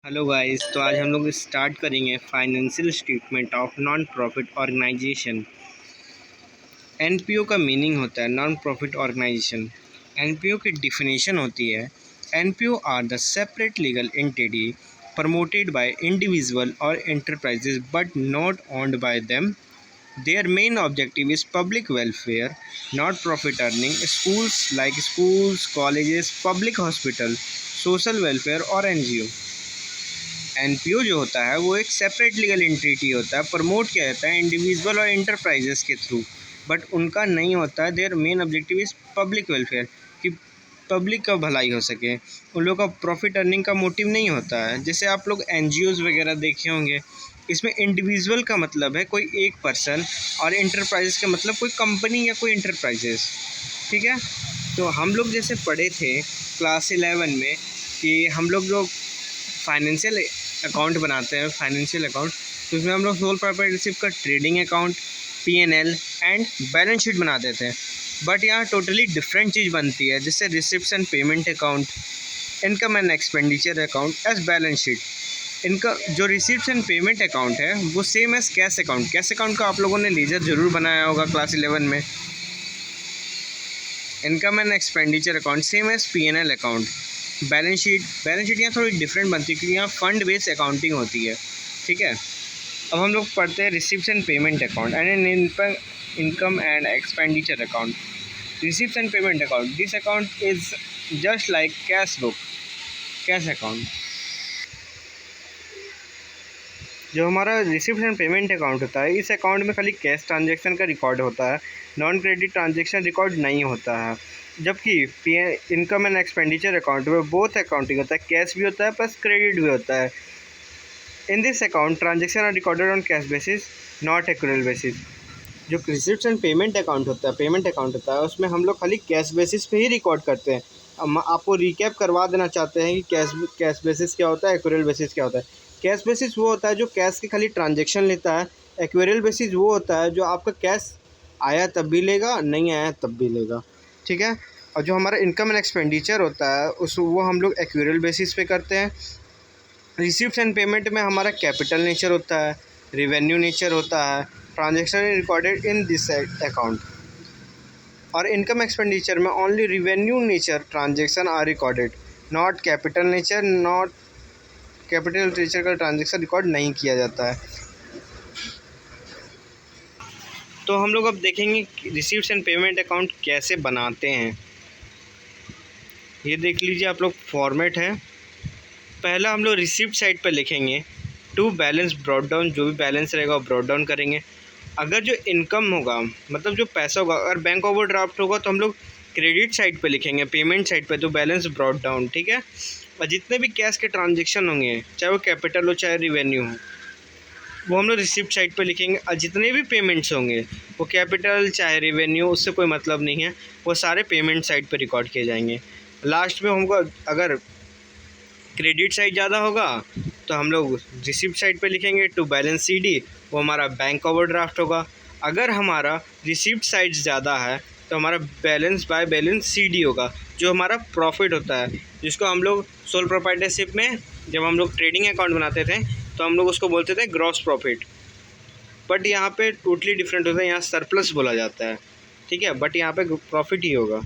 Hello guys, तो आज हम लोग स्टार्ट करेंगे financial statement of non profit organisation. NPO का मीनिंग होता है नॉन प्रॉफिट ऑर्गेनाइजेशन। एनपीओ की डिफिनेशन होती है NPO are the separate legal entity promoted by individual और enterprises but not owned by them. Their main objective is public welfare, not profit earning. Schools, colleges, public hospital, social welfare और NGO। NPO जो होता है वो एक separate legal entity होता है, promote किया जाता है इंडिविजुअल और एंटरप्राइजेस के थ्रू, बट उनका नहीं होता है। Their main objective is public welfare, कि पब्लिक का भलाई हो सके। उन लोगों का प्रॉफिट अर्निंग का मोटिव नहीं होता है। जैसे आप लोग एनजीओज़ वगैरह देखे होंगे, इसमें इंडिविजुअल का मतलब है कोई एक पर्सन और एंटरप्राइजेस का मतलब कोई कंपनी या कोई एंटरप्राइजेस। ठीक है, तो हम लोग जैसे पढ़े थे क्लास 11 में कि हम लोग जो फाइनेंशियल अकाउंट बनाते हैं, फाइनेंशियल अकाउंट, तो उसमें हम लोग सोल प्रोप्राइटरशिप का trading account, PNL and balance sheet बना देते हैं। बट यहाँ टोटली डिफरेंट चीज़ बनती है, जैसे receipts and payment account, income and expenditure account as balance sheet. इनका जो रिसिप्ट्स एंड पेमेंट अकाउंट है वो same as cash account. Cash account का आप लोगों ने लीजर ज़रूर बनाया होगा क्लास 11 में। Income and expenditure account same as PNL account. Balance sheet यहाँ थोड़ी डिफरेंट बनती है क्योंकि यहाँ फंड बेस्ड अकाउंटिंग होती है। ठीक है, अब हम लोग पढ़ते हैं receipts and payment account and an income and expenditure account. Receipts and payment account, this account is just like cash book, cash account. जो हमारा रिसिप्ट एंड पेमेंट अकाउंट होता है, इस अकाउंट में खाली कैश ट्रांजैक्शन का रिकॉर्ड होता है, नॉन क्रेडिट ट्रांजैक्शन रिकॉर्ड नहीं होता है। जबकि इनकम एंड एक्सपेंडिचर अकाउंट में बोथ अकाउंटिंग होता है, कैश भी होता है प्लस क्रेडिट भी होता है। In this account transaction are recorded on cash basis, not accrual basis. जो रिसिप्ट एंड पेमेंट अकाउंट होता है, पेमेंट अकाउंट होता है, उसमें हम लोग खाली कैश बेसिस पे ही रिकॉर्ड करते हैं। हम आपको रिकैप करवा देना चाहते हैं कि कैश बेसिस क्या होता है, एक्यूरेल बेसिस क्या होता है। कैश बेसिस वो होता है जो कैश के खाली ट्रांजैक्शन लेता है। एक्यूरेल बेसिस वो होता है जो आपका कैश आया तब भी लेगा, नहीं आया तब भी लेगा। ठीक है, और जो हमारा इनकम एंड एक्सपेंडिचर होता है वो हम लोग एक्यूरेल बेसिस पे करते हैं। रिसिप्ट्स एंड पेमेंट में हमारा कैपिटल नेचर होता है, रिवेन्यू नेचर होता है, transaction recorded in this account. और इनकम एक्सपेंडिचर में only revenue nature transaction are recorded, not capital nature, not capital nature का ट्रांजैक्शन रिकॉर्ड नहीं किया जाता है। तो हम लोग अब देखेंगे रिसीप्ट्स एंड पेमेंट अकाउंट कैसे बनाते हैं। ये देख लीजिए आप लोग, फॉर्मेट है। पहला हम लोग रिसिप्ट साइड पर लिखेंगे टू बैलेंस ब्रॉड डाउन, जो भी बैलेंस रहेगा वो ब्रॉड डाउन करेंगे। अगर जो इनकम होगा, मतलब जो पैसा होगा, अगर बैंक ओवरड्राफ्ट होगा तो हम लोग क्रेडिट साइड पे लिखेंगे, पेमेंट साइड पे, तो बैलेंस ब्रॉड डाउन। ठीक है, और जितने भी कैश के ट्रांजेक्शन होंगे, चाहे वो कैपिटल हो चाहे रिवेन्यू हो, वो हम लोग रिसिप्ट साइड पे लिखेंगे। और जितने भी पेमेंट्स होंगे, वो कैपिटल चाहे रिवेन्यू, उससे कोई मतलब नहीं है, वो सारे पेमेंट साइड पे रिकॉर्ड किए जाएंगे। लास्ट में हमको अगर क्रेडिट साइड ज़्यादा होगा तो हम लोग रिसिप्ट साइड पे लिखेंगे टू बैलेंस सीडी, वो हमारा बैंक ओवरड्राफ्ट होगा। अगर हमारा रिसिप्ट साइड ज़्यादा है तो हमारा बैलेंस बाय बैलेंस सीडी होगा, जो हमारा प्रॉफिट होता है, जिसको हम लोग सोल प्रोप्राइटरशिप में जब हम लोग ट्रेडिंग अकाउंट बनाते थे तो हम लोग उसको बोलते थे ग्रॉस प्रॉफिट। बट यहाँ पे टोटली डिफरेंट होता है, यहाँ सरप्लस बोला जाता है। ठीक है, बट यहाँ पे प्रॉफिट ही होगा।